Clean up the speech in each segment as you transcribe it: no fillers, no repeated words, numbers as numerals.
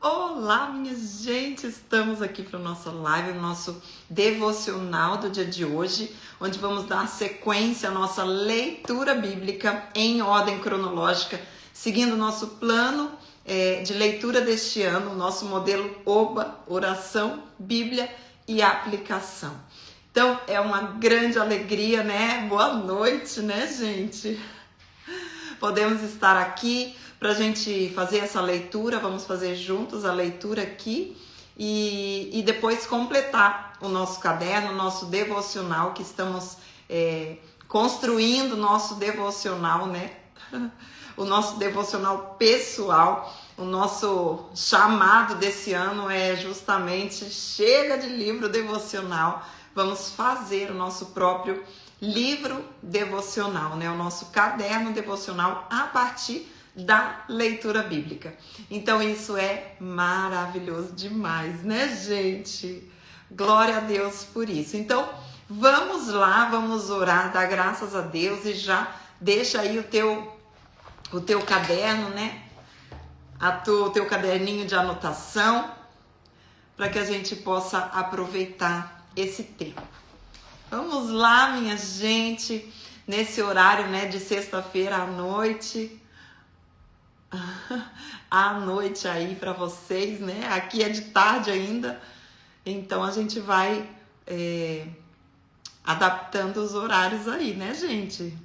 Olá, minha gente! Estamos aqui para o nosso live, o nosso devocional do dia de hoje, onde vamos dar sequência à nossa leitura bíblica em ordem cronológica, seguindo o nosso plano de leitura deste ano, o nosso modelo OBA, oração, Bíblia e aplicação. Então, é uma grande alegria, né? Boa noite, né, gente? Podemos estar aqui para a gente fazer essa leitura, vamos fazer juntos a leitura aqui e depois completar o nosso caderno, o nosso devocional, que estamos construindo o nosso devocional, né? O nosso devocional pessoal. O nosso chamado desse ano é justamente chega de livro devocional, vamos fazer o nosso próprio livro devocional, né? O nosso caderno devocional a partir da leitura bíblica. Então isso é maravilhoso demais, né, gente? Glória a Deus por isso. Então vamos lá, vamos orar, dar graças a Deus e já deixa aí o teu caderno, né? O teu caderninho de anotação para que a gente possa aproveitar esse tempo. Vamos lá, minha gente, nesse horário, né, de sexta-feira à noite. À noite aí para vocês, né? Aqui é de tarde ainda, então a gente vai adaptando os horários aí, né, gente?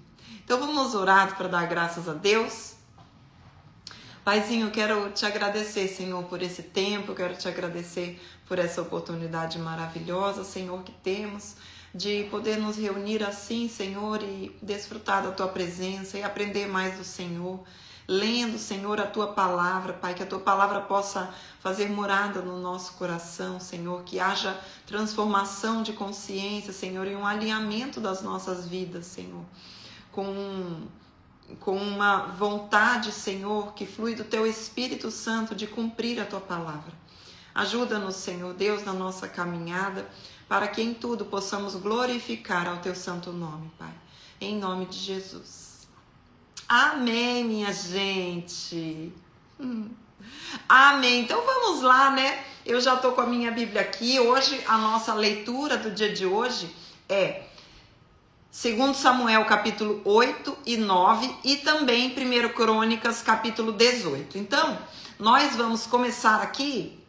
Então vamos orar para dar graças a Deus. Paizinho, eu quero te agradecer, Senhor, por esse tempo, eu quero te agradecer por essa oportunidade maravilhosa, Senhor, que temos de poder nos reunir assim, Senhor, e desfrutar da tua presença e aprender mais do Senhor. Lendo, Senhor, a tua palavra, Pai, que a tua palavra possa fazer morada no nosso coração, Senhor, que haja transformação de consciência, Senhor, e um alinhamento das nossas vidas, Senhor, com uma vontade, Senhor, que flui do teu Espírito Santo de cumprir a tua palavra. Ajuda-nos, Senhor Deus, na nossa caminhada, para que em tudo possamos glorificar ao teu santo nome, Pai, em nome de Jesus. Amém, minha gente. Amém. Então vamos lá, né? Eu já tô com a minha Bíblia aqui. Hoje, a nossa leitura do dia de hoje é 2 Samuel, capítulo 8 e 9 e também 1 Crônicas, capítulo 18. Então, nós vamos começar aqui,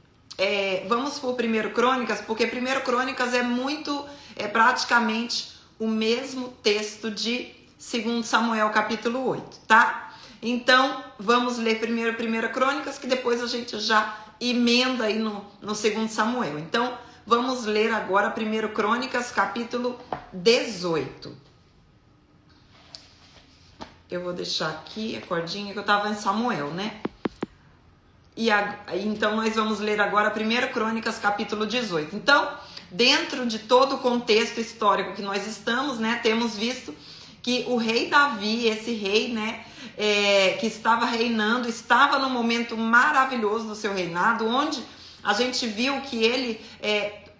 vamos por 1 Crônicas, porque 1 Crônicas é praticamente o mesmo texto de 2 Samuel capítulo 8, tá? Então, vamos ler primeiro 1 Crônicas, que depois a gente já emenda aí no 2 Samuel. Então, vamos ler agora 1 Crônicas capítulo 18. Eu vou deixar aqui a cordinha que eu tava em Samuel, né? Então, nós vamos ler agora 1 Crônicas capítulo 18. Então, dentro de todo o contexto histórico que nós estamos, né, temos visto que o rei Davi, esse rei, né, que estava reinando, estava num momento maravilhoso do seu reinado, onde a gente viu que ele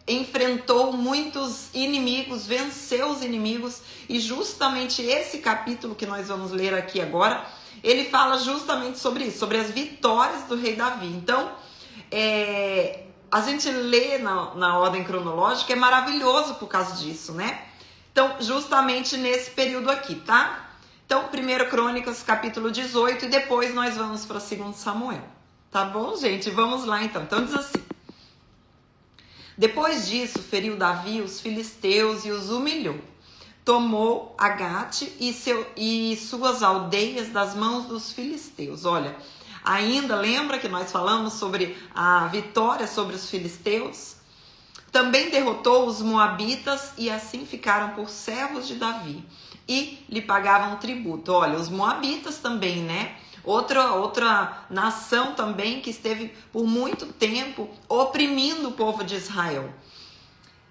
enfrentou muitos inimigos, venceu os inimigos, e justamente esse capítulo que nós vamos ler aqui agora, ele fala justamente sobre isso, sobre as vitórias do rei Davi. Então, a gente lê na ordem cronológica, é maravilhoso por causa disso, né? Então, justamente nesse período aqui, tá? Então, 1 Crônicas, capítulo 18, e depois nós vamos para 2 Samuel. Tá bom, gente? Vamos lá, então. Então, diz assim. Depois disso, feriu Davi os filisteus e os humilhou. Tomou Agate e suas aldeias das mãos dos filisteus. Olha, ainda lembra que nós falamos sobre a vitória sobre os filisteus? Também derrotou os moabitas e assim ficaram por servos de Davi e lhe pagavam tributo. Olha, os moabitas também, né? Outra nação também que esteve por muito tempo oprimindo o povo de Israel.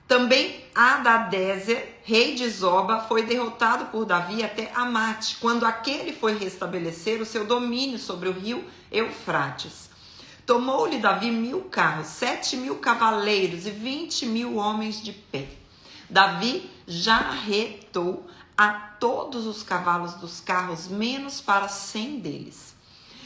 Também Adadézer, rei de Zoba, foi derrotado por Davi até Amate, quando aquele foi restabelecer o seu domínio sobre o rio Eufrates. Tomou-lhe Davi 1.000 carros, 7.000 cavaleiros e 20.000 homens de pé. Davi já arretou a todos os cavalos dos carros, menos para 100 deles.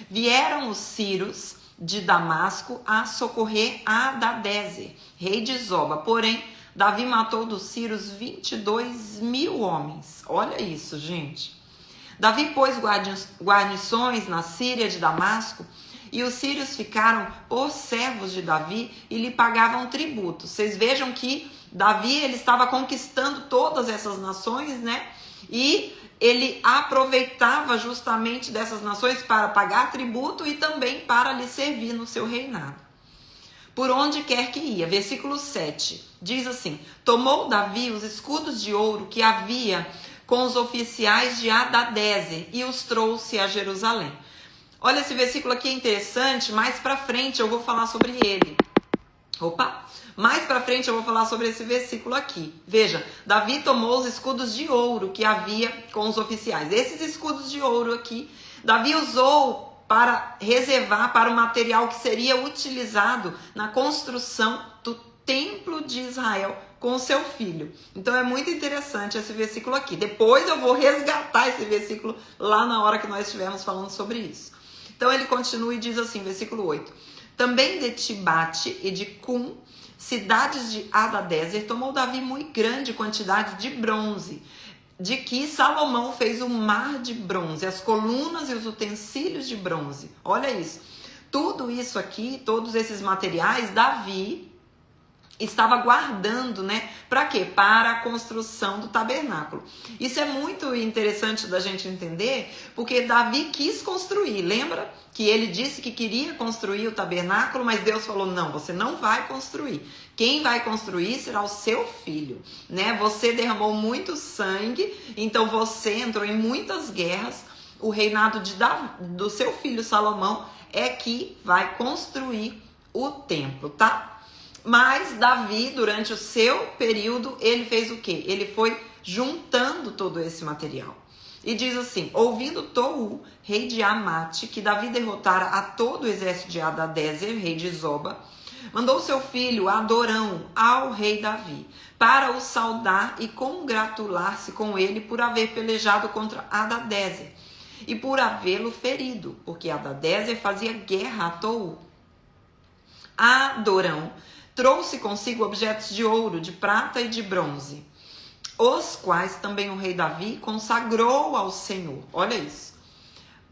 Vieram os sírios de Damasco a socorrer Hadadezer, rei de Zoba. Porém, Davi matou dos sírios 22.000 homens. Olha isso, gente. Davi pôs guarnições na Síria de Damasco, e os sírios ficaram os servos de Davi e lhe pagavam tributo. Vocês vejam que Davi, ele estava conquistando todas essas nações, né? E ele aproveitava justamente dessas nações para pagar tributo e também para lhe servir no seu reinado. Por onde quer que ia. Versículo 7 diz assim: tomou Davi os escudos de ouro que havia com os oficiais de Hadadezer e os trouxe a Jerusalém. Olha, esse versículo aqui é interessante, mais pra frente eu vou falar sobre ele. Mais pra frente eu vou falar sobre esse versículo aqui. Veja, Davi tomou os escudos de ouro que havia com os oficiais. Esses escudos de ouro aqui, Davi usou para reservar para o material que seria utilizado na construção do templo de Israel com o seu filho. Então é muito interessante esse versículo aqui. Depois eu vou resgatar esse versículo lá na hora que nós estivermos falando sobre isso. Então ele continua e diz assim, versículo 8. Também de Tibate e de Cum, cidades de Hadadezer, tomou Davi muito grande quantidade de bronze, de que Salomão fez um mar de bronze, as colunas e os utensílios de bronze. Olha isso. Tudo isso aqui, todos esses materiais, Davi estava guardando, né? Para quê? Para a construção do tabernáculo. Isso é muito interessante da gente entender, porque Davi quis construir. Lembra que ele disse que queria construir o tabernáculo, mas Deus falou: não, você não vai construir. Quem vai construir será o seu filho, né? Você derramou muito sangue, então você entrou em muitas guerras. O reinado do seu filho Salomão é que vai construir o templo, tá? Mas Davi, durante o seu período, ele fez o quê? Ele foi juntando todo esse material. E diz assim: ouvindo Tou, rei de Amate, que Davi derrotara a todo o exército de Hadadezer, rei de Zoba, mandou seu filho Adorão ao rei Davi, para o saudar e congratular-se com ele por haver pelejado contra Hadadezer e por havê-lo ferido, porque Hadadezer fazia guerra a Tou. Adorão trouxe consigo objetos de ouro, de prata e de bronze, os quais também o rei Davi consagrou ao Senhor. Olha isso.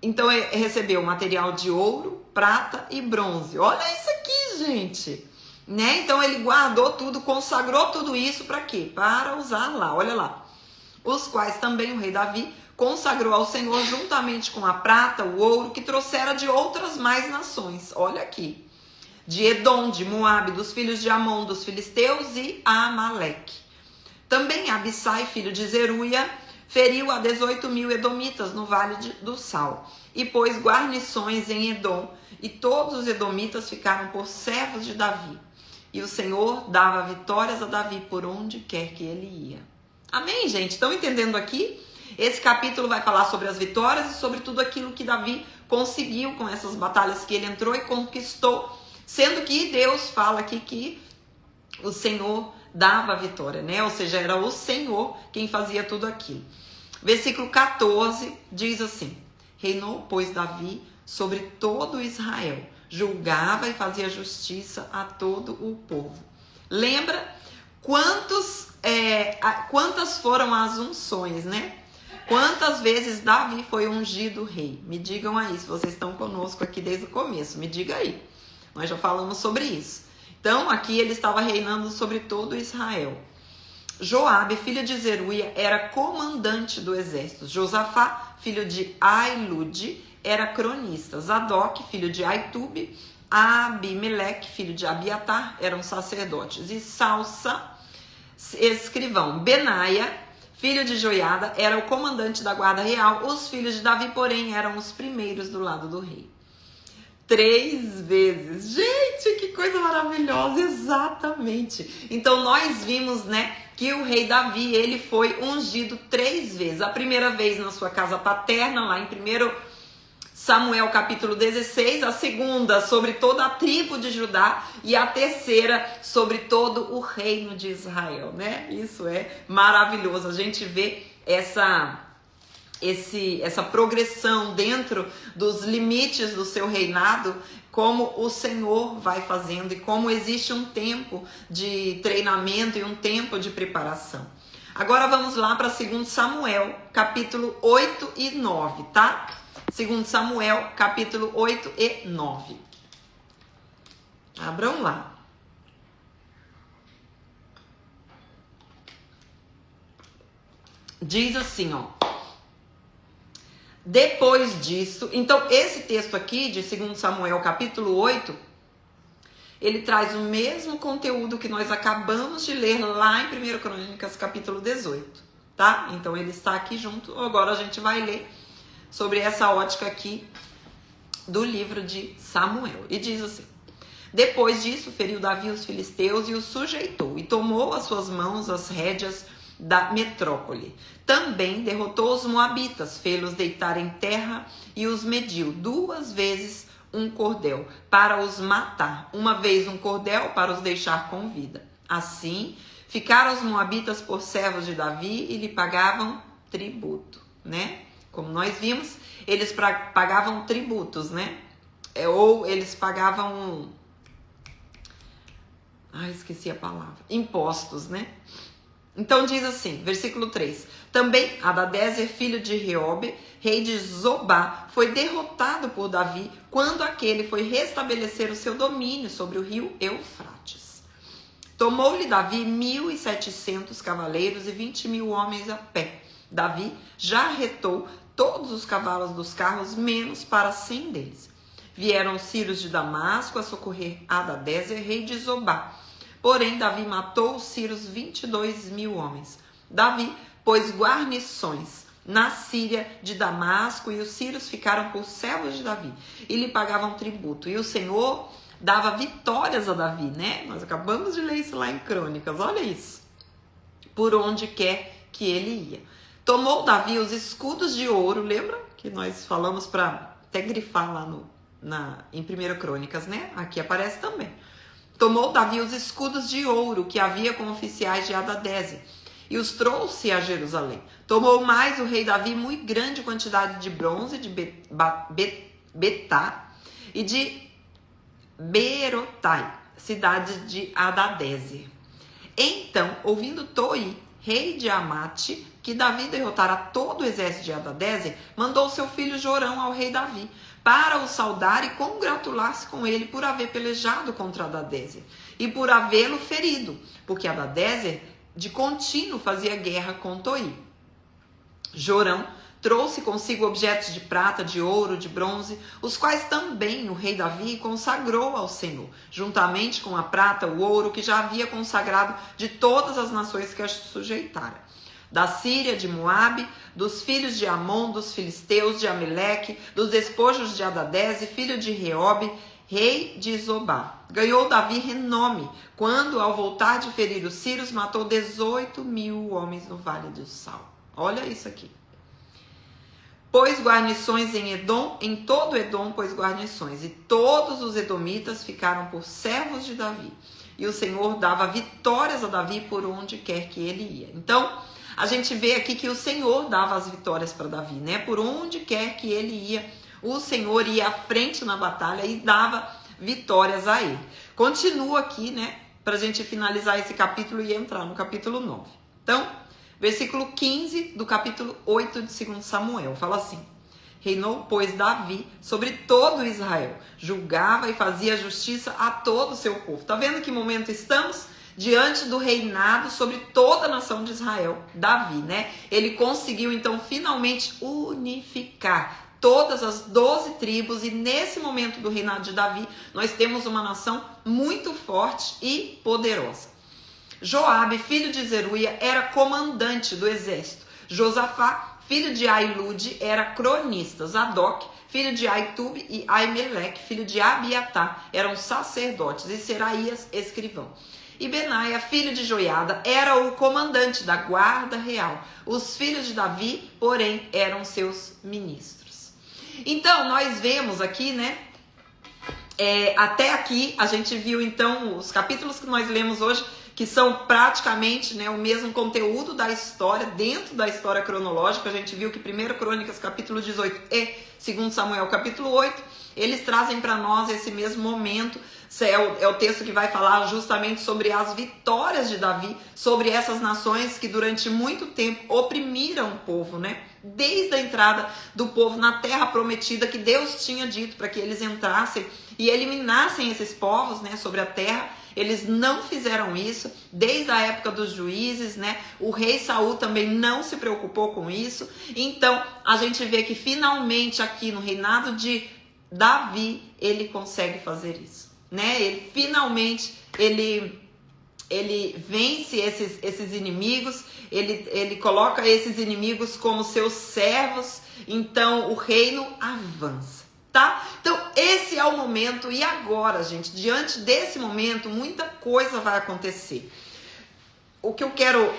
Então ele recebeu material de ouro, prata e bronze. Olha isso aqui, gente. Né? Então ele guardou tudo, consagrou tudo isso para quê? Para usar lá, olha lá. Os quais também o rei Davi consagrou ao Senhor juntamente com a prata, o ouro, que trouxera de outras mais nações. Olha aqui. De Edom, de Moabe, dos filhos de Amon, dos filisteus e Amaleque. Também Abissai, filho de Zeruia, feriu a 18.000 edomitas no vale do Sal, e pôs guarnições em Edom, e todos os edomitas ficaram por servos de Davi. E o Senhor dava vitórias a Davi por onde quer que ele ia. Amém, gente? Estão entendendo aqui? Esse capítulo vai falar sobre as vitórias e sobre tudo aquilo que Davi conseguiu com essas batalhas que ele entrou e conquistou. Sendo que Deus fala aqui que o Senhor dava a vitória, né? Ou seja, era o Senhor quem fazia tudo aquilo. Versículo 14 diz assim: reinou, pois, Davi sobre todo Israel, julgava e fazia justiça a todo o povo. Lembra quantas foram as unções, né? Quantas vezes Davi foi ungido rei? Me digam aí, se vocês estão conosco aqui desde o começo, me diga aí. Nós já falamos sobre isso. Então, aqui ele estava reinando sobre todo Israel. Joabe, filho de Zeruia, era comandante do exército. Josafá, filho de Ailude, era cronista. Zadok, filho de Aitube, Abimeleque, filho de Abiatar, eram sacerdotes. E Salsa, escrivão. Benaia, filho de Joiada, era o comandante da guarda real. Os filhos de Davi, porém, eram os primeiros do lado do rei. 3 vezes. Gente, que coisa maravilhosa, exatamente. Então nós vimos, né, que o rei Davi, ele foi ungido 3 vezes. A primeira vez na sua casa paterna, lá em 1 Samuel capítulo 16, a segunda sobre toda a tribo de Judá e a terceira sobre todo o reino de Israel, né? Isso é maravilhoso, a gente vê essa progressão dentro dos limites do seu reinado, como o Senhor vai fazendo e como existe um tempo de treinamento e um tempo de preparação. Agora vamos lá para 2 Samuel, capítulo 8 e 9, tá? 2 Samuel, capítulo 8 e 9. Abram lá. Diz assim, ó. Depois disso, então esse texto aqui de 2 Samuel capítulo 8, ele traz o mesmo conteúdo que nós acabamos de ler lá em 1 Crônicas capítulo 18, tá? Então ele está aqui junto, agora a gente vai ler sobre essa ótica aqui do livro de Samuel. E diz assim: depois disso, feriu Davi os filisteus e os sujeitou, e tomou às suas mãos as rédeas da metrópole. Também derrotou os moabitas, fê-los deitar em terra e os mediu 2 vezes um cordel para os matar, 1 vez um cordel para os deixar com vida. Assim, ficaram os moabitas por servos de Davi e lhe pagavam tributo, né? Como nós vimos, eles pagavam tributos, né? Ou eles pagavam... esqueci a palavra. Impostos, né? Então diz assim, versículo 3. Também Hadadezer, filho de Reobe, rei de Zobá, foi derrotado por Davi quando aquele foi restabelecer o seu domínio sobre o rio Eufrates. Tomou-lhe Davi 1.700 cavaleiros e 20.000 homens a pé. Davi já arretou todos os cavalos dos carros, menos para 100 deles. Vieram os sírios de Damasco a socorrer Hadadezer, rei de Zobá. Porém, Davi matou os sírios 22.000 homens. Davi pôs guarnições na Síria de Damasco e os sírios ficaram por servos de Davi e lhe pagavam tributo. E o Senhor dava vitórias a Davi, né? Nós acabamos de ler isso lá em Crônicas, olha isso. Por onde quer que ele ia. Tomou Davi os escudos de ouro, lembra que nós falamos para até grifar lá em 1 Crônicas, né? Aqui aparece também. Tomou Davi os escudos de ouro que havia com oficiais de Hadadezer e os trouxe a Jerusalém. Tomou mais o rei Davi muito grande quantidade de bronze de Betá e de Berotai, cidade de Hadadezer. Então, ouvindo Toi, rei de Amate, que Davi derrotara todo o exército de Hadadezer, mandou seu filho Jorão ao rei Davi, para o saudar e congratular-se com ele por haver pelejado contra Hadadezer e por havê-lo ferido, porque Hadadezer de contínuo fazia guerra com Toi. Jorão trouxe consigo objetos de prata, de ouro, de bronze, os quais também o rei Davi consagrou ao Senhor, juntamente com a prata, o ouro que já havia consagrado de todas as nações que as sujeitara. Da Síria, de Moabe, dos filhos de Amon, dos filisteus, de Ameleque, dos despojos de Hadadezer, filho de Reobe, rei de Zobá. Ganhou Davi renome, quando, ao voltar de ferir os sírios, matou 18.000 homens no Vale do Sal. Olha isso aqui. Pôs guarnições em Edom, em todo Edom pôs guarnições, e todos os edomitas ficaram por servos de Davi. E o Senhor dava vitórias a Davi por onde quer que ele ia. Então, a gente vê aqui que o Senhor dava as vitórias para Davi, né? Por onde quer que ele ia, o Senhor ia à frente na batalha e dava vitórias a ele. Continua aqui, né? Para a gente finalizar esse capítulo e entrar no capítulo 9. Então, versículo 15 do capítulo 8 de 2 Samuel. Fala assim: reinou, pois, Davi sobre todo Israel. Julgava e fazia justiça a todo o seu povo. Tá vendo que momento estamos? Diante do reinado sobre toda a nação de Israel, Davi, né? Ele conseguiu, então, finalmente unificar todas as 12 tribos e nesse momento do reinado de Davi, nós temos uma nação muito forte e poderosa. Joabe, filho de Zeruia, era comandante do exército. Josafá, filho de Ailude, era cronista. Zadok, filho de Aitube, e Aimeleque, filho de Abiatá, eram sacerdotes, e Seraías, escrivão. E Benaia, filho de Joiada, era o comandante da guarda real. Os filhos de Davi, porém, eram seus ministros. Então, nós vemos aqui, né? Até aqui, a gente viu, então, os capítulos que nós lemos hoje, que são praticamente, né, o mesmo conteúdo da história, dentro da história cronológica. A gente viu que 1 Crônicas capítulo 18 e 2 Samuel capítulo 8, eles trazem para nós esse mesmo momento. É o texto que vai falar justamente sobre as vitórias de Davi sobre essas nações que durante muito tempo oprimiram o povo, né? Desde a entrada do povo na terra prometida, que Deus tinha dito para que eles entrassem e eliminassem esses povos, né, sobre a terra. Eles não fizeram isso desde a época dos juízes, né? O rei Saul também não se preocupou com isso. Então, a gente vê que finalmente aqui no reinado de Davi, ele consegue fazer isso, né? Ele finalmente, ele vence esses inimigos, ele coloca esses inimigos como seus servos, então o reino avança. Tá? Então esse é o momento, e agora, gente, diante desse momento, muita coisa vai acontecer. O que eu quero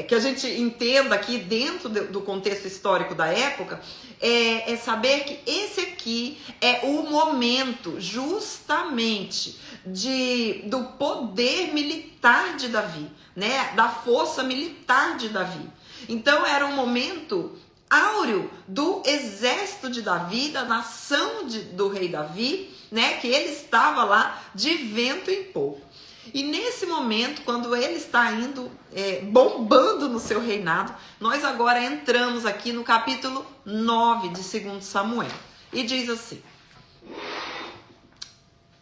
que a gente entenda aqui dentro do contexto histórico da época é saber que esse aqui é o momento justamente do poder militar de Davi, né? Da força militar de Davi. Então era um momento áureo do exército de Davi, da nação do rei Davi, né, que ele estava lá de vento em polpa. E nesse momento, quando ele está indo bombando no seu reinado, nós agora entramos aqui no capítulo 9 de 2 Samuel. E diz assim,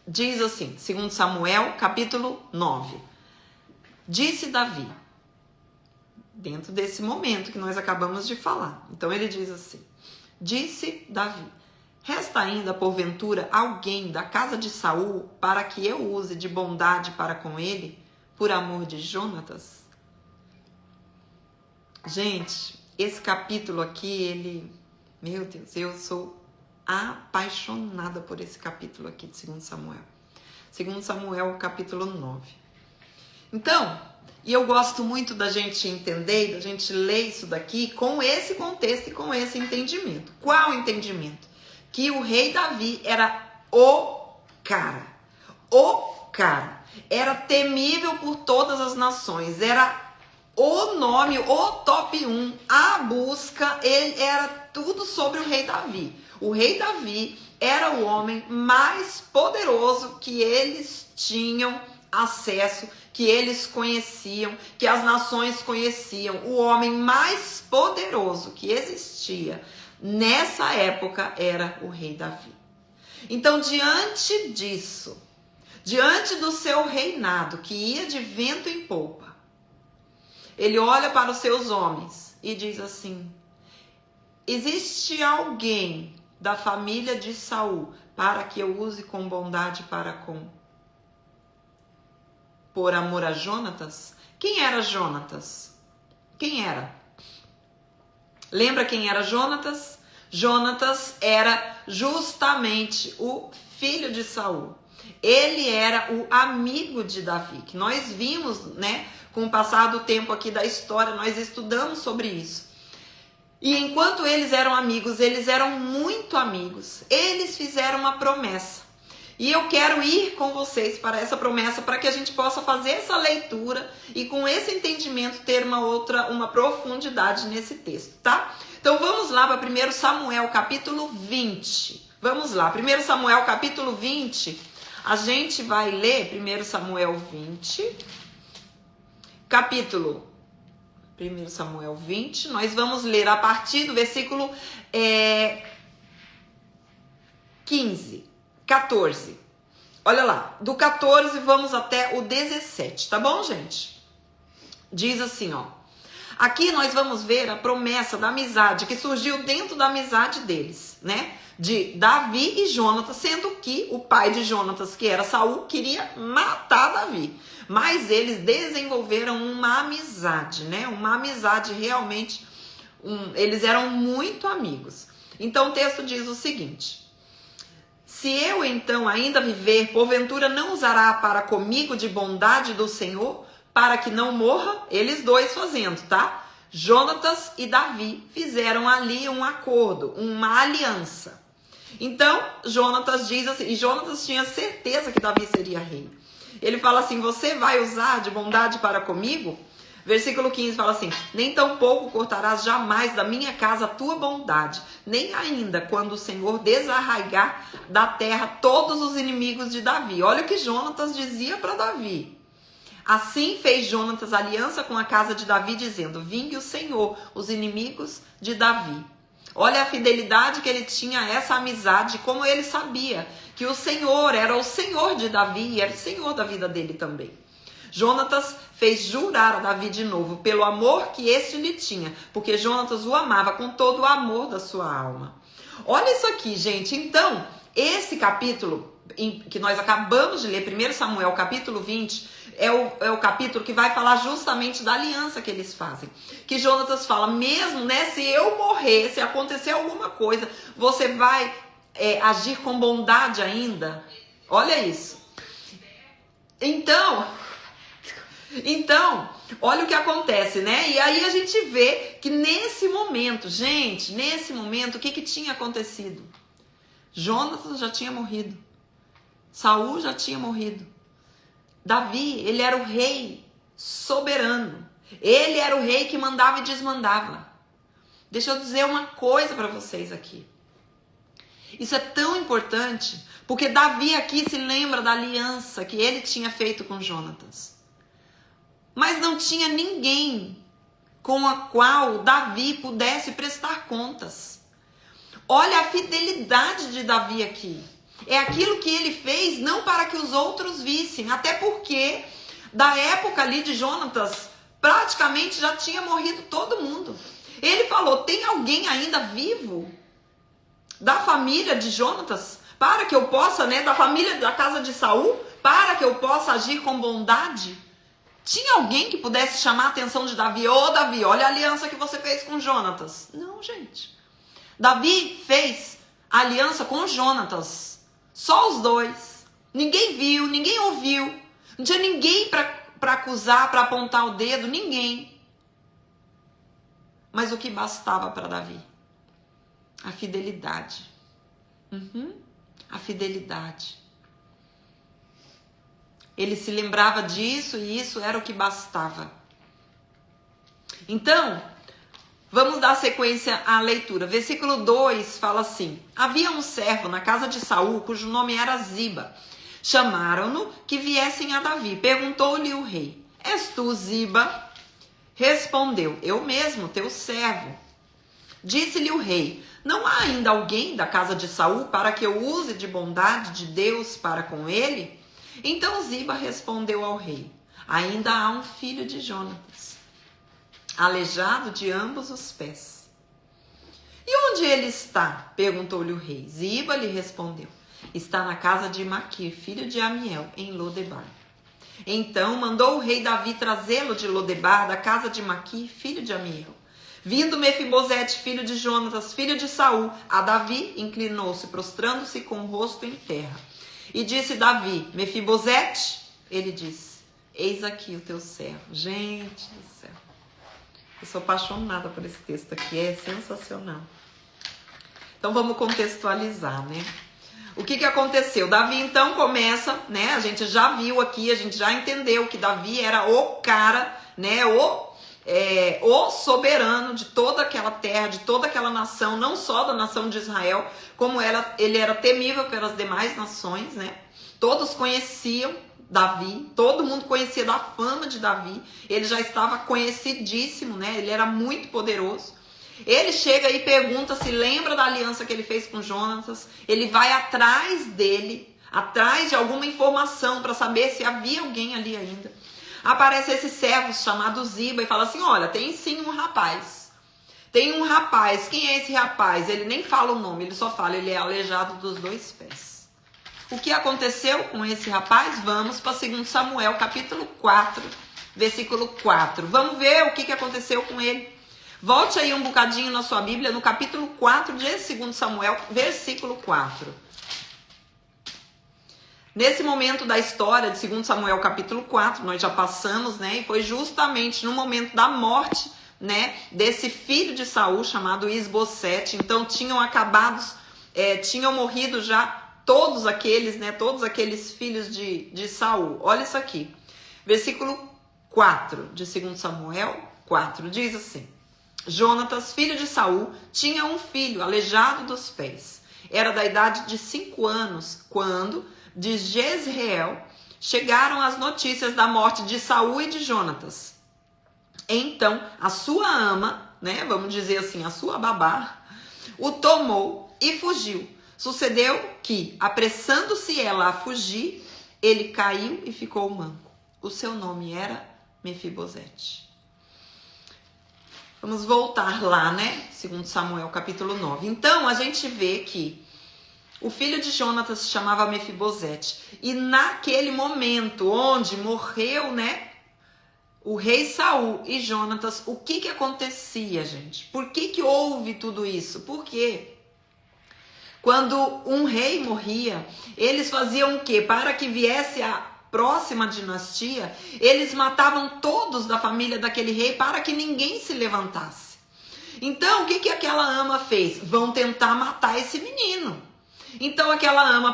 2 Samuel, capítulo 9. Disse Davi, dentro desse momento que nós acabamos de falar. Então ele diz assim, disse Davi, resta ainda porventura alguém da casa de Saul para que eu use de bondade para com ele, por amor de Jonatas? Gente, esse capítulo aqui, meu Deus, eu sou apaixonada por esse capítulo aqui de 2 Samuel. 2 Samuel, capítulo 9. Então, e eu gosto muito da gente entender, da gente ler isso daqui com esse contexto e com esse entendimento. Qual entendimento? Que o rei Davi era o cara. Era temível por todas as nações. Era o nome, o top 1, a busca. Ele era tudo sobre o rei Davi. O rei Davi era o homem mais poderoso que eles tinham acesso, que eles conheciam, que as nações conheciam. O homem mais poderoso que existia nessa época era o rei Davi. Então, diante disso, diante do seu reinado, que ia de vento em polpa, ele olha para os seus homens e diz assim, existe alguém da família de Saul para que eu use com bondade para com por amor a Jonatas? Quem era Jonatas? Quem era? Lembra quem era Jonatas? Jonatas era justamente o filho de Saul. Ele era o amigo de Davi, que nós vimos, né, com o passar do tempo aqui da história, nós estudamos sobre isso. E enquanto eles eram amigos, eles eram muito amigos, eles fizeram uma promessa. E eu quero ir com vocês para essa promessa, para que a gente possa fazer essa leitura e com esse entendimento ter uma profundidade nesse texto, tá? Então vamos lá para 1 Samuel capítulo 20. Vamos lá, 1 Samuel capítulo 20, a gente vai ler 1 Samuel 20, capítulo 1 Samuel 20, nós vamos ler a partir do versículo 14. Olha lá, do 14 vamos até o 17, tá bom, gente? Diz assim, ó. Aqui nós vamos ver a promessa da amizade que surgiu dentro da amizade deles, né? De Davi e Jonatas, sendo que o pai de Jonatas, que era Saul, queria matar Davi. Mas eles desenvolveram uma amizade, né? Uma amizade realmente, eles eram muito amigos. Então o texto diz o seguinte: se eu então ainda viver, porventura não usará para comigo de bondade do Senhor, para que não morra? Eles dois fazendo, tá? Jonatas e Davi fizeram ali um acordo, uma aliança. Então, Jonatas diz assim, e Jonatas tinha certeza que Davi seria rei. Ele fala assim, você vai usar de bondade para comigo? Versículo 15 fala assim, nem tampouco cortarás jamais da minha casa a tua bondade, nem ainda quando o Senhor desarraigar da terra todos os inimigos de Davi. Olha o que Jonatas dizia para Davi. Assim fez Jonatas aliança com a casa de Davi, dizendo, vingue o Senhor, os inimigos de Davi. Olha a fidelidade que ele tinha a essa amizade, como ele sabia que o Senhor era o Senhor de Davi e era o Senhor da vida dele também. Jonatas fez jurar a Davi de novo pelo amor que este lhe tinha, porque Jonatas o amava com todo o amor da sua alma. Olha isso aqui, gente. Então, esse capítulo que nós acabamos de ler, 1 Samuel, capítulo 20, é o capítulo que vai falar justamente da aliança que eles fazem. Que Jonatas fala, mesmo, né, se eu morrer, se acontecer alguma coisa, você vai agir com bondade ainda? Olha isso. Então, olha o que acontece, né? E aí a gente vê que nesse momento, gente, o que tinha acontecido? Jonatas já tinha morrido. Saul já tinha morrido. Davi, ele era o rei soberano. Ele era o rei que mandava e desmandava. Deixa eu dizer uma coisa para vocês aqui. Isso é tão importante, porque Davi aqui se lembra da aliança que ele tinha feito com Jonatas. Mas não tinha ninguém com a qual Davi pudesse prestar contas. Olha a fidelidade de Davi aqui. É aquilo que ele fez não para que os outros vissem, até porque da época ali de Jonatas, praticamente já tinha morrido todo mundo. Ele falou, tem alguém ainda vivo da família de Jonatas, para que eu possa, né, da família da casa de Saul, para que eu possa agir com bondade? Tinha alguém que pudesse chamar a atenção de Davi? Ô Davi, olha a aliança que você fez com Jonatas. Não, gente. Davi fez aliança com Jonatas. Só os dois. Ninguém viu, ninguém ouviu. Não tinha ninguém para acusar, para apontar o dedo. Ninguém. Mas o que bastava para Davi? A fidelidade. A fidelidade. Ele se lembrava disso e isso era o que bastava. Então, vamos dar sequência à leitura. Versículo 2 fala assim: havia um servo na casa de Saul, cujo nome era Ziba. Chamaram-no que viessem a Davi. Perguntou-lhe o rei: és tu, Ziba? Respondeu: eu mesmo, teu servo. Disse-lhe o rei: não há ainda alguém da casa de Saul para que eu use de bondade de Deus para com ele? Então Ziba respondeu ao rei: ainda há um filho de Jonatas, aleijado de ambos os pés. E onde ele está? Perguntou-lhe o rei. Ziba lhe respondeu: está na casa de Maquir, filho de Amiel, em Lodebar. Então mandou o rei Davi trazê-lo de Lodebar, da casa de Maquir, filho de Amiel. Vindo Mefibosete, filho de Jonatas, filho de Saul, a Davi, inclinou-se, prostrando-se com o rosto em terra. E disse Davi: Mefibosete? Ele disse: eis aqui o teu servo. Gente do céu. Eu sou apaixonada por esse texto aqui, é sensacional. Então vamos contextualizar, né? O que aconteceu? Davi então começa, né? A gente já viu aqui, a gente já entendeu que Davi era o cara, né? O soberano de toda aquela terra, de toda aquela nação, não só da nação de Israel, como ele era temível pelas demais nações, né? Todos conheciam Davi, todo mundo conhecia da fama de Davi, ele já estava conhecidíssimo, né? Ele era muito poderoso. Ele chega e pergunta se lembra da aliança que ele fez com Jonatas. Ele vai atrás dele, atrás de alguma informação para saber se havia alguém ali ainda. Aparece esse servo chamado Ziba e fala assim: olha, tem sim um rapaz. Tem um rapaz. Quem é esse rapaz? Ele nem fala o nome, ele só fala, ele é aleijado dos dois pés. O que aconteceu com esse rapaz? Vamos para 2 Samuel, capítulo 4, versículo 4. Vamos ver o que aconteceu com ele. Volte aí um bocadinho na sua Bíblia, no capítulo 4 de 2 Samuel, versículo 4. Nesse momento da história de 2 Samuel, capítulo 4, nós já passamos, né? E foi justamente no momento da morte, né, desse filho de Saul, chamado Isbosete. Então, tinham morrido já todos aqueles filhos de Saul. Olha isso aqui. Versículo 4 de 2 Samuel 4 diz assim: Jonatas, filho de Saul, tinha um filho aleijado dos pés. Era da idade de 5 anos, quando de Jezreel chegaram as notícias da morte de Saul e de Jonatas. Então, a sua ama, vamos dizer assim, a sua babá, o tomou e fugiu. Sucedeu que, apressando-se ela a fugir, ele caiu e ficou manco. O seu nome era Mefibosete. Vamos voltar lá, 2 Samuel capítulo 9. Então, a gente vê que o filho de Jonatas se chamava Mefibosete. E naquele momento onde morreu, o rei Saul e Jonatas, o que acontecia, gente? Por que houve tudo isso? Porque quando um rei morria, eles faziam o quê? Para que viesse a próxima dinastia, eles matavam todos da família daquele rei para que ninguém se levantasse. Então, o que aquela ama fez? Vão tentar matar esse menino. Então, aquela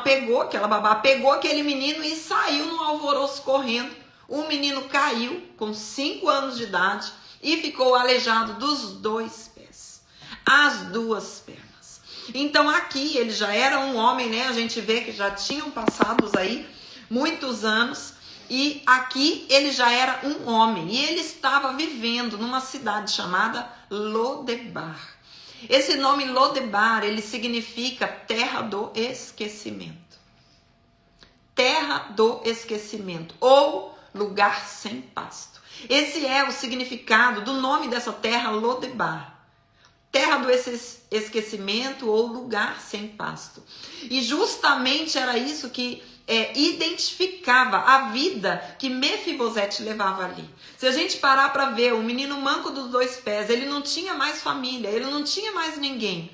babá pegou aquele menino e saiu no alvoroço correndo. O menino caiu com 5 anos de idade e ficou aleijado dos 2 pés, as 2 pernas. Então aqui ele já era um homem, a gente vê que já tinham passado aí muitos anos e aqui ele já era um homem e ele estava vivendo numa cidade chamada Lodebar. Esse nome Lodebar, ele significa terra do esquecimento. Terra do esquecimento ou lugar sem pasto. Esse é o significado do nome dessa terra, Lodebar. Terra do esquecimento ou lugar sem pasto. E justamente era isso que identificava a vida que Mefibosete levava ali. Se a gente parar para ver, o menino manco dos 2 pés, ele não tinha mais família, ele não tinha mais ninguém.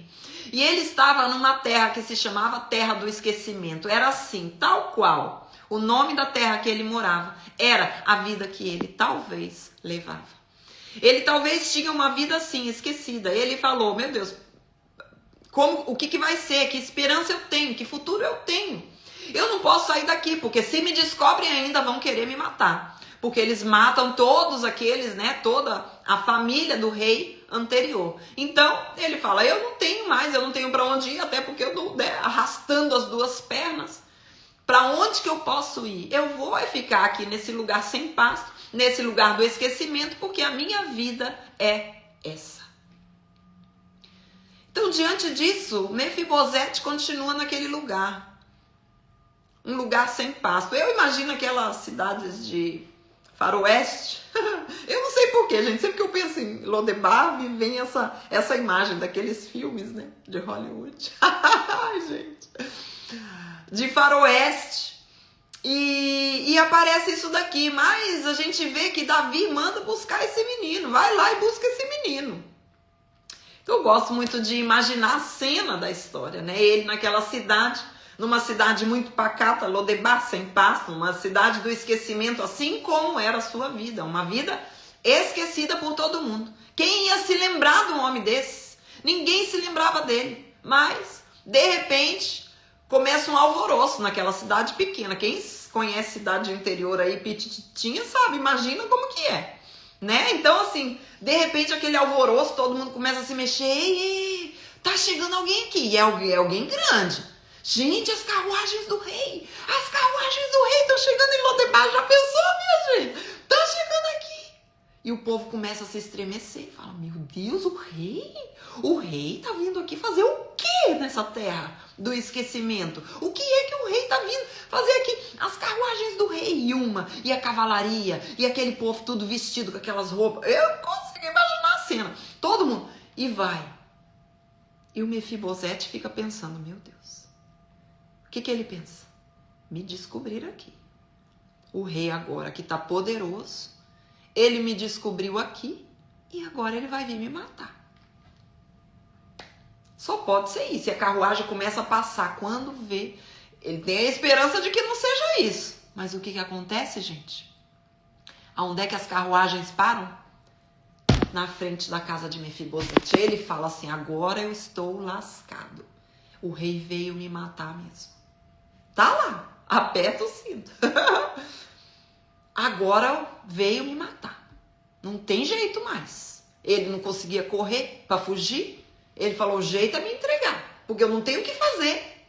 E ele estava numa terra que se chamava Terra do Esquecimento. Era assim, tal qual o nome da terra que ele morava era a vida que ele talvez levava. Ele talvez tinha uma vida assim, esquecida. Ele falou, meu Deus, o que vai ser? Que esperança eu tenho? Que futuro eu tenho? Eu não posso sair daqui, porque se me descobrem ainda vão querer me matar. Porque eles matam todos aqueles, toda a família do rei anterior. Então, ele fala, eu não tenho para onde ir, até porque eu estou arrastando as 2 pernas. Para onde que eu posso ir? Eu vou ficar aqui nesse lugar sem pasto, nesse lugar do esquecimento, porque a minha vida é essa. Então, diante disso, Mefibosete continua naquele lugar. Um lugar sem pasto. Eu imagino aquelas cidades de faroeste. Eu não sei porquê, gente. Sempre que eu penso em Lodebar, me vem essa imagem daqueles filmes, de Hollywood. Ai, gente. De faroeste. E aparece isso daqui. Mas a gente vê que Davi manda buscar esse menino. Vai lá e busca esse menino. Então, eu gosto muito de imaginar a cena da história, Ele naquela cidade, numa cidade muito pacata, Lodebar, sem pasto, uma cidade do esquecimento, assim como era a sua vida. Uma vida esquecida por todo mundo. Quem ia se lembrar de um homem desse? Ninguém se lembrava dele. Mas, de repente, começa um alvoroço naquela cidade pequena. Quem conhece cidade interior aí, petitinha, sabe, imagina como que é. Então, assim, de repente aquele alvoroço, todo mundo começa a se mexer. Ei, tá chegando alguém aqui. E é alguém grande. Gente, as carruagens do rei. As carruagens do rei estão chegando em Lodebar. Já pensou, minha gente? Tá chegando aqui. E o povo começa a se estremecer. Fala, meu Deus, o rei? O rei tá vindo aqui fazer o quê nessa terra do esquecimento? O que é que o rei tá vindo fazer aqui? As carruagens do rei, e a cavalaria, e aquele povo tudo vestido com aquelas roupas. Eu consigo imaginar a cena. Todo mundo. E vai. E o Mefibosete fica pensando, meu Deus. O que ele pensa? Me descobrir aqui. O rei agora que tá poderoso, ele me descobriu aqui e agora ele vai vir me matar. Só pode ser isso. E a carruagem começa a passar. Quando vê, ele tem a esperança de que não seja isso. Mas o que acontece, gente? Aonde é que as carruagens param? Na frente da casa de Mefibosete. Ele fala assim, agora eu estou lascado. O rei veio me matar mesmo. Tá lá, aperta o cinto. Agora veio me matar. Não tem jeito mais. Ele não conseguia correr para fugir. Ele falou, o jeito é me entregar, porque eu não tenho o que fazer.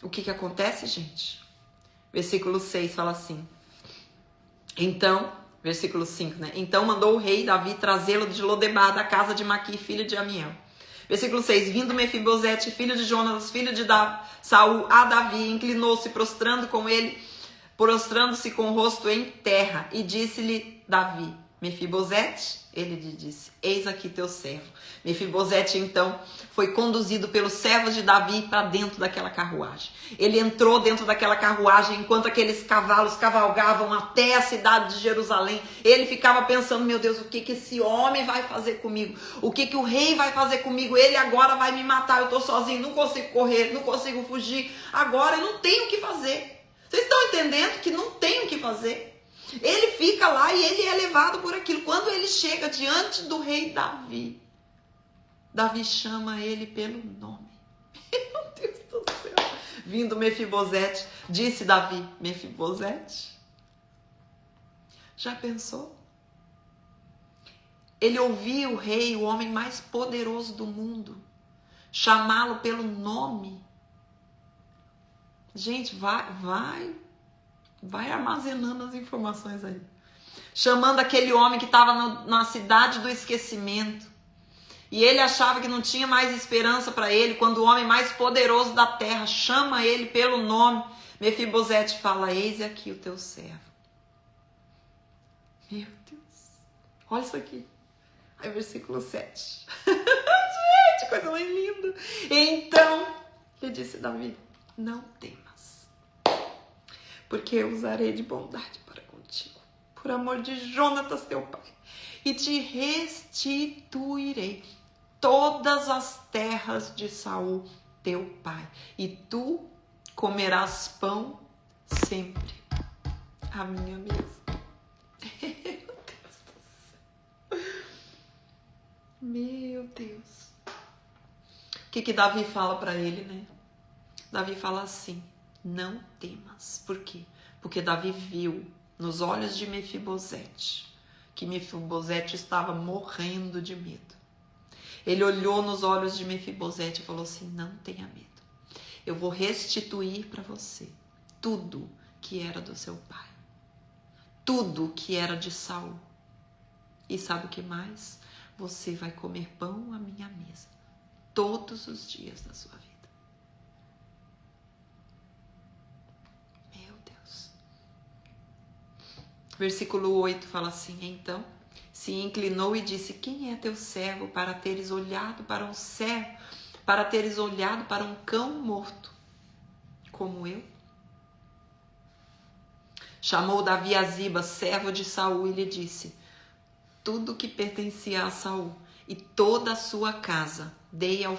O que acontece, gente? Versículo 6 fala assim. Então, versículo 5, né? Então mandou o rei Davi trazê-lo de Lodebar, da casa de Maqui, filho de Amiel. Versículo 6, vindo Mefibosete, filho de Jonas, filho de Saul, a Davi, inclinou-se, prostrando-se com o rosto em terra, e disse-lhe Davi, Mefibosete, ele lhe disse, eis aqui teu servo. Mefibosete, então, foi conduzido pelos servos de Davi para dentro daquela carruagem. Ele entrou dentro daquela carruagem enquanto aqueles cavalos cavalgavam até a cidade de Jerusalém. Ele ficava pensando, meu Deus, o que esse homem vai fazer comigo? O que o rei vai fazer comigo? Ele agora vai me matar, eu estou sozinho, não consigo correr, não consigo fugir. Agora eu não tenho o que fazer. Vocês estão entendendo que não tem o que fazer? Ele fica lá e ele é levado por aquilo. Quando ele chega diante do rei Davi, Davi chama ele pelo nome. Meu Deus do céu. Vindo Mefibosete, disse Davi, Mefibosete, já pensou? Ele ouvia o rei, o homem mais poderoso do mundo, chamá-lo pelo nome. Gente, vai armazenando as informações aí. Chamando aquele homem que estava na cidade do esquecimento. E ele achava que não tinha mais esperança para ele, quando o homem mais poderoso da terra chama ele pelo nome. Mefibosete fala, eis aqui o teu servo. Meu Deus. Olha isso aqui. Aí versículo 7. Gente, coisa mais linda. Então, ele disse Davi, não temas, porque eu usarei de bondade para contigo, por amor de Jonatas teu pai, e te restituirei todas as terras de Saul teu pai, e tu comerás pão sempre à minha mesa. Meu Deus do céu. Meu Deus. O que Davi fala para ele, né? Davi fala assim, não temas. Por quê? Porque Davi viu nos olhos de Mefibosete que Mefibosete estava morrendo de medo. Ele olhou nos olhos de Mefibosete e falou assim, não tenha medo. Eu vou restituir para você tudo que era do seu pai. Tudo que era de Saul. E sabe o que mais? Você vai comer pão à minha mesa todos os dias da sua vida. Meu Deus. Versículo 8 fala assim, então se inclinou e disse, quem é teu servo para teres olhado para um servo, para teres olhado para um cão morto, como eu? Chamou Davi a Ziba, servo de Saul, e lhe disse, tudo que pertencia a Saul e toda a sua casa dei ao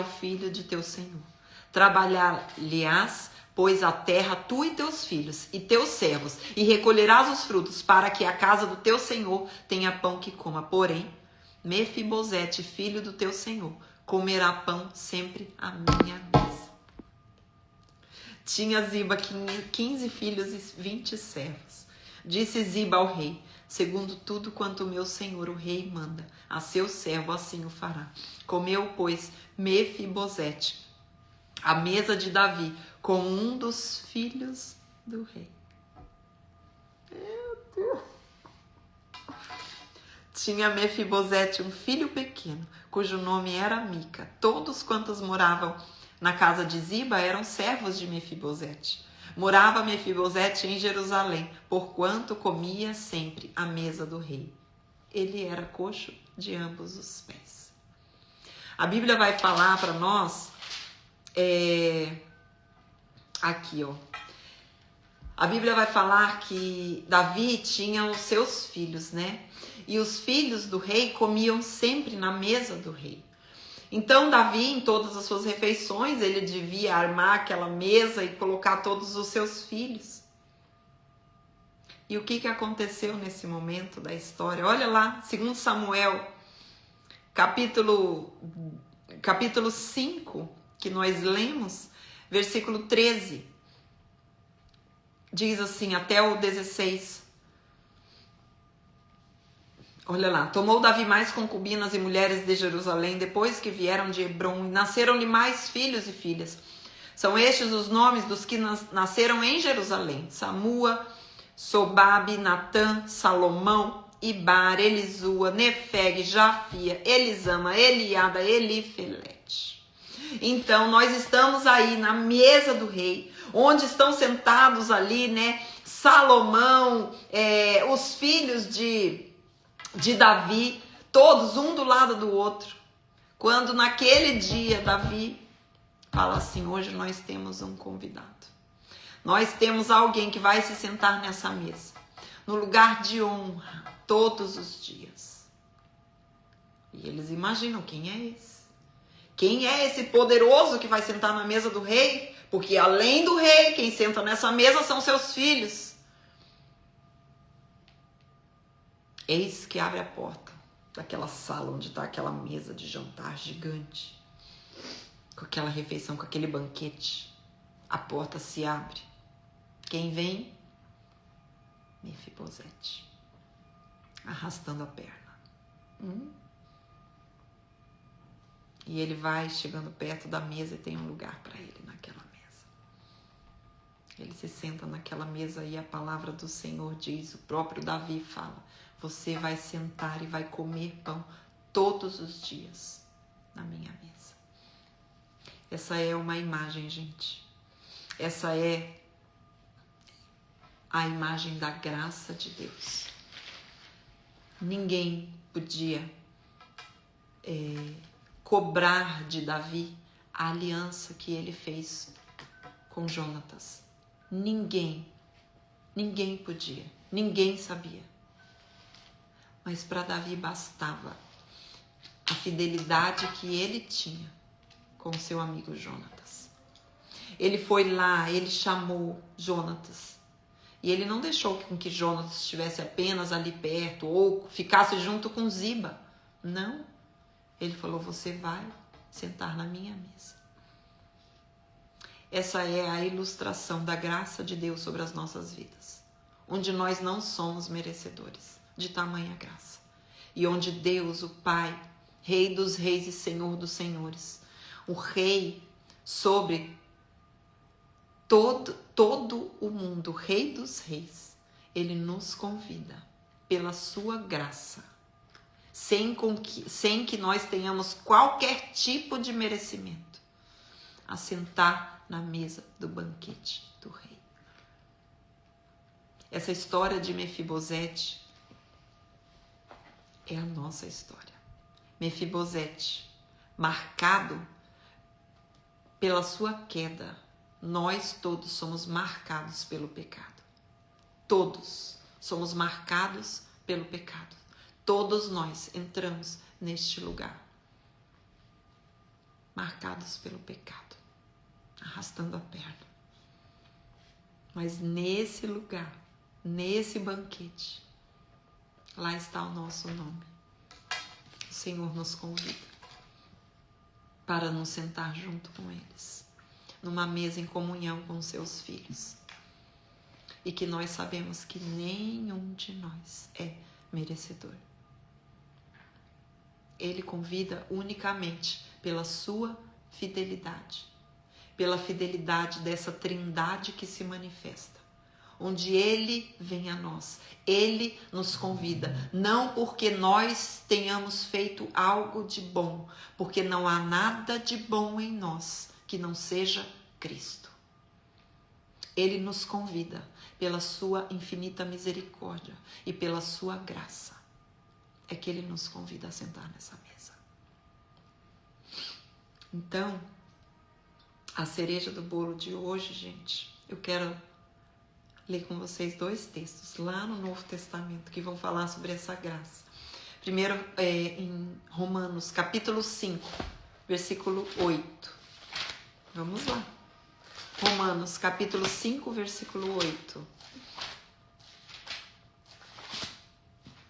filho de teu senhor. Trabalhar-lhe-ás, pois a terra, tu e teus filhos e teus servos, e recolherás os frutos, para que a casa do teu senhor tenha pão que coma. Porém, Mefibosete, filho do teu senhor, comerá pão sempre à minha mesa. Tinha Ziba 15 filhos e 20 servos. Disse Ziba ao rei, segundo tudo quanto o meu senhor o rei manda, a seu servo assim o fará. Comeu, pois, Mefibosete à mesa de Davi com um dos filhos do rei. Meu Deus. Tinha Mefibosete um filho pequeno, cujo nome era Mica. Todos quantos moravam na casa de Ziba eram servos de Mefibosete. Morava Mefibosete em Jerusalém, porquanto comia sempre à mesa do rei. Ele era coxo de ambos os pés. A Bíblia vai falar para nós, aqui, ó. A Bíblia vai falar que Davi tinha os seus filhos, né? E os filhos do rei comiam sempre na mesa do rei. Então, Davi, em todas as suas refeições, ele devia armar aquela mesa e colocar todos os seus filhos. E o que aconteceu nesse momento da história? Olha lá, 2 Samuel, capítulo 5, que nós lemos, versículo 13, diz assim, até o 16. Olha lá, tomou Davi mais concubinas e mulheres de Jerusalém, depois que vieram de Hebrom, e nasceram-lhe mais filhos e filhas. São estes os nomes dos que nasceram em Jerusalém: Samua, Sobabe, Natã, Salomão, Ibar, Elisua, Nefeg, Jafia, Elisama, Eliada, Elifelete. Então, nós estamos aí na mesa do rei, onde estão sentados ali, né, Salomão, os filhos de Davi, todos um do lado do outro. Quando naquele dia Davi fala assim: hoje nós temos um convidado. Nós temos alguém que vai se sentar nessa mesa, no lugar de honra, todos os dias. E eles imaginam: quem é esse? Quem é esse poderoso que vai sentar na mesa do rei? Porque além do rei, quem senta nessa mesa são seus filhos. Eis que abre a porta daquela sala onde está aquela mesa de jantar gigante, com aquela refeição, com aquele banquete. A porta se abre. Quem vem? Mefibosete, arrastando a perna. E ele vai chegando perto da mesa e tem um lugar para ele naquela mesa. Ele se senta naquela mesa e a palavra do Senhor diz, o próprio Davi fala: você vai sentar e vai comer pão todos os dias na minha mesa. Essa é uma imagem, gente. Essa é a imagem da graça de Deus. Ninguém podia cobrar de Davi a aliança que ele fez com Jonatas. Ninguém podia, ninguém sabia. Mas para Davi bastava a fidelidade que ele tinha com seu amigo Jonatas. Ele foi lá, ele chamou Jonatas. E ele não deixou com que Jonatas estivesse apenas ali perto ou ficasse junto com Ziba. Não. Ele falou: você vai sentar na minha mesa. Essa é a ilustração da graça de Deus sobre as nossas vidas. Onde nós não somos merecedores de tamanha graça. E onde Deus, o Pai, Rei dos reis e Senhor dos senhores, o Rei sobre todo o mundo, Rei dos reis, ele nos convida pela sua graça, sem que nós tenhamos qualquer tipo de merecimento, a sentar na mesa do banquete do rei. Essa história de Mefibosete é a nossa história. Mefibosete, marcado pela sua queda. Nós todos somos marcados pelo pecado. Todos somos marcados pelo pecado. Todos nós entramos neste lugar, marcados pelo pecado, arrastando a perna. Mas nesse lugar, nesse banquete, lá está o nosso nome. O Senhor nos convida para nos sentar junto com eles, numa mesa em comunhão com seus filhos. E que nós sabemos que nenhum de nós é merecedor. Ele convida unicamente pela sua fidelidade, pela fidelidade dessa trindade que se manifesta, onde ele vem a nós, ele nos convida, não porque nós tenhamos feito algo de bom, porque não há nada de bom em nós que não seja Cristo. Ele nos convida pela sua infinita misericórdia e pela sua graça. É que ele nos convida a sentar nessa mesa. Então, a cereja do bolo de hoje, gente, eu quero ler com vocês 2 textos lá no Novo Testamento que vão falar sobre essa graça. Primeiro, em Romanos, capítulo 5, versículo 8. Vamos lá. Romanos, capítulo 5, versículo 8.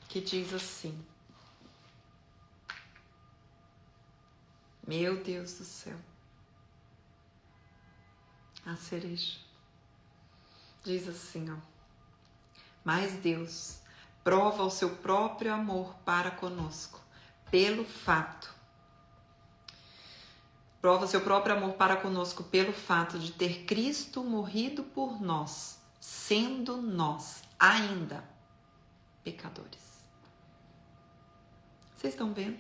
Que diz assim: meu Deus do céu, A cereja. Diz assim, ó. Mas Deus prova o seu próprio amor para conosco, pelo fato. Prova o seu próprio amor para conosco pelo fato de ter Cristo morrido por nós, sendo nós ainda pecadores. Vocês estão vendo?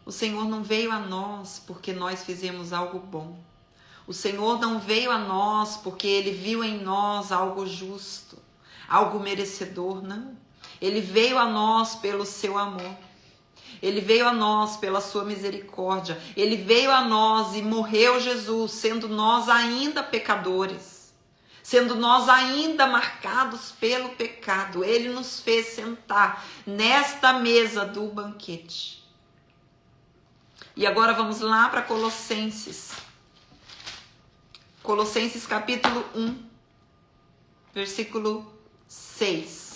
O Senhor não veio a nós porque nós fizemos algo bom. O Senhor não veio a nós porque Ele viu em nós algo justo, algo merecedor, não. Ele veio a nós pelo seu amor. Ele veio a nós pela sua misericórdia. Ele veio a nós e morreu Jesus, sendo nós ainda pecadores, sendo nós ainda marcados pelo pecado. Ele nos fez sentar nesta mesa do banquete. E agora vamos lá para Colossenses. Colossenses capítulo 1, versículo 6.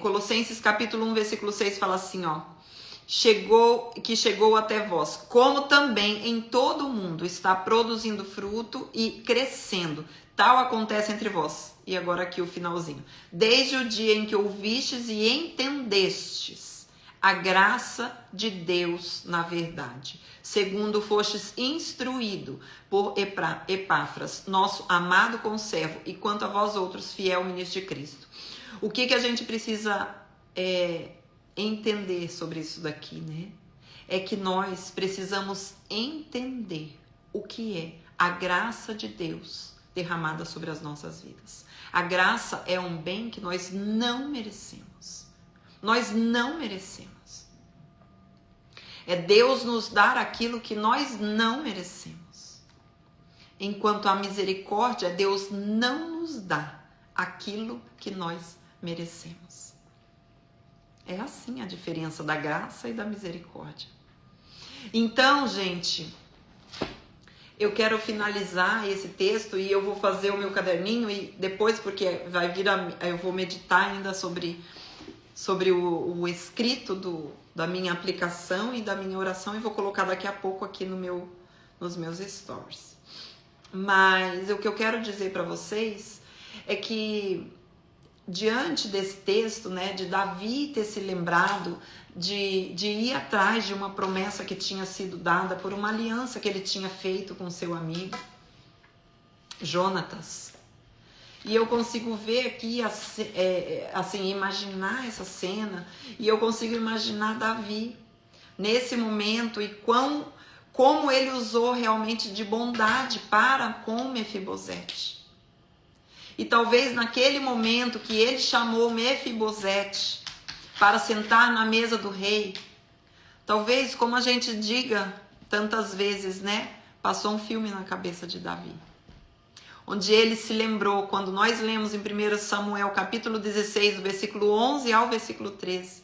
Colossenses capítulo 1, versículo 6 fala assim, ó. Chegou até vós, como também em todo o mundo está produzindo fruto e crescendo. Tal acontece entre vós. E agora aqui o finalzinho. Desde o dia em que ouvistes e entendestes a graça de Deus na verdade, segundo fostes instruído por Epáfras, nosso amado conservo, e quanto a vós outros, fiel ministro de Cristo. O que a gente precisa entender sobre isso daqui, né? É que nós precisamos entender o que é a graça de Deus derramada sobre as nossas vidas. A graça é um bem que nós não merecemos. Nós não merecemos. É Deus nos dar aquilo que nós não merecemos. Enquanto a misericórdia, Deus não nos dá aquilo que nós merecemos. É assim a diferença da graça e da misericórdia. Então, gente, eu quero finalizar esse texto e eu vou fazer o meu caderninho e depois, porque eu vou meditar ainda sobre o escrito da minha aplicação e da minha oração e vou colocar daqui a pouco aqui nos meus stories. Mas o que eu quero dizer para vocês é que diante desse texto, né, de Davi ter se lembrado de ir atrás de uma promessa que tinha sido dada por uma aliança que ele tinha feito com seu amigo Jonatas. E eu consigo ver aqui, assim, imaginar essa cena, e eu consigo imaginar Davi nesse momento e como ele usou realmente de bondade para com Mefibosete. E talvez naquele momento que ele chamou Mefibosete para sentar na mesa do rei, talvez, como a gente diga tantas vezes, né? Passou um filme na cabeça de Davi. Onde ele se lembrou, quando nós lemos em 1 Samuel, capítulo 16, do versículo 11 ao versículo 13.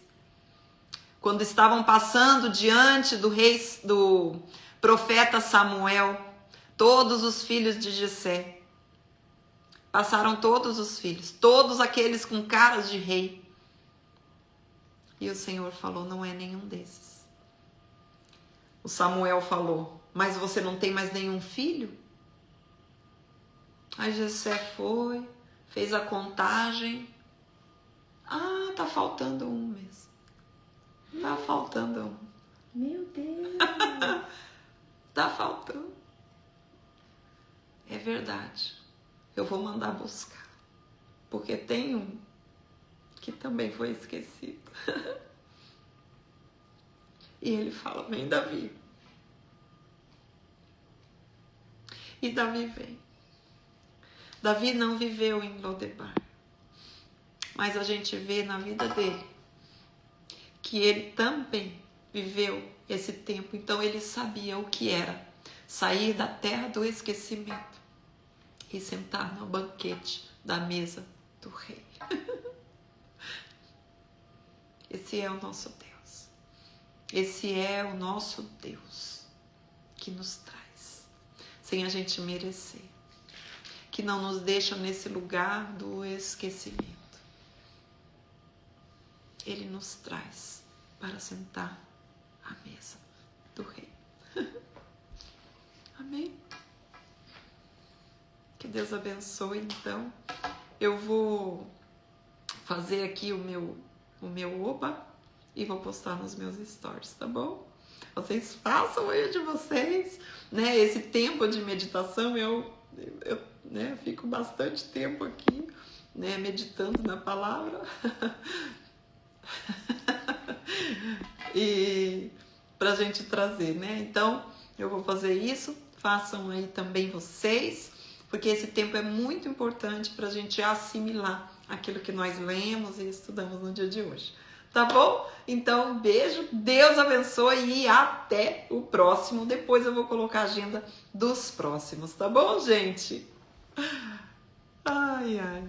Quando estavam passando diante do profeta Samuel, todos os filhos de Jessé. Passaram todos os filhos, todos aqueles com caras de rei. E o Senhor falou, não é nenhum desses. O Samuel falou, mas você não tem mais nenhum filho? Aí Jessé foi, fez a contagem. Ah, tá faltando um mesmo. Tá faltando um. Meu Deus! Tá faltando. É verdade. Eu vou mandar buscar. Porque tem um que também foi esquecido. E ele fala, vem Davi. E Davi vem. Davi não viveu em Lodebar. Mas a gente vê na vida dele que ele também viveu esse tempo. Então ele sabia o que era sair da terra do esquecimento e sentar no banquete da mesa do rei. Esse é o nosso Deus. Esse é o nosso Deus que nos traz, sem a gente merecer. que não nos deixa nesse lugar do esquecimento. Ele nos traz para sentar à mesa do Rei. Amém? Que Deus abençoe. Então, eu vou fazer aqui o meu oba e vou postar nos meus stories, tá bom? Vocês façam aí de vocês, né? Esse tempo de meditação, eu fico bastante tempo aqui, né? Meditando na palavra. E pra gente trazer, né? Então, eu vou fazer isso. Façam aí também vocês, porque esse tempo é muito importante pra gente assimilar aquilo que nós lemos e estudamos no dia de hoje. Tá bom? Então, um beijo, Deus abençoe e até o próximo. Depois eu vou colocar a agenda dos próximos, tá bom, gente? Ai, ai.